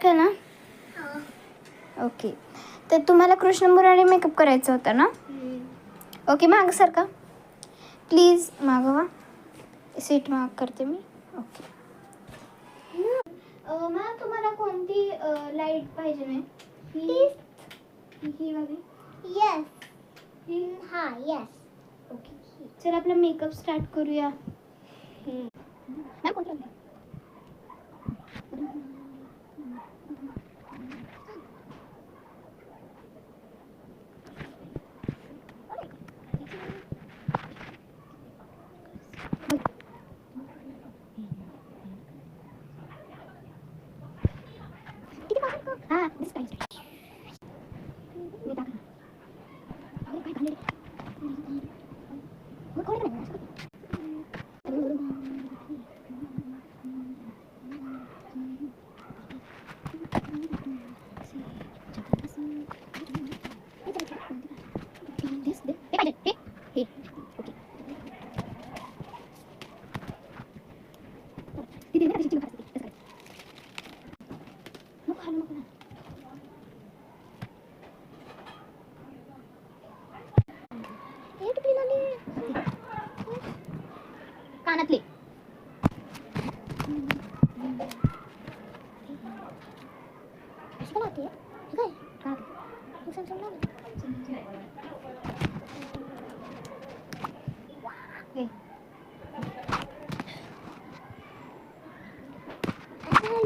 ठीक आहे ना? ओके. तर तुम्हाला कृष्ण मुरारी मेकअप करायचा होता ना? ओके, मागं सारखा प्लीज. मागवा, सीट माग करते मी. ओके. मॅम तुम्हाला कोणती लाईट पाहिजे? नाही ही वाली? येस. हां येस. ओके, चल आपला मेकअप स्टार्ट करूया. मॅम कोणती? हां दिस पाहिजे. कानातले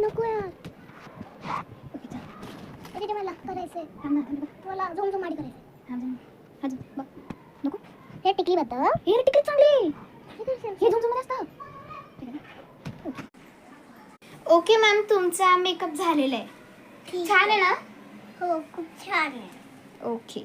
नको यार. मला करायचंय. मला झुमझुमाडी करायचंय. नको. हे टिकली बद्दल हे टिकली चांगली. हे झुमझुममध्ये असतं. ओके मॅम, तुमचा मेकअप झालेला आहे. छान आहे ना? हो खूप छान आहे. ओके.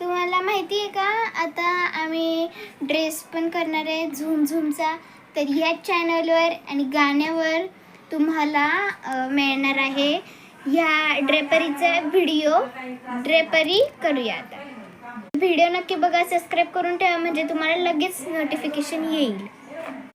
तुम्हाला माहिती आहे का, आता आम्ही ड्रेस पण करणार आहे झुमझुमचा. तर या चॅनलवर आणि गाण्यावर तुम्हाला मिळणार आहे ह्या ड्रेपरीचा व्हिडिओ. ड्रेपरी करूया आता. व्हिडिओ नक्की बघा, सबस्क्राईब करून ठेवा म्हणजे तुम्हाला लगेच नोटिफिकेशन येईल.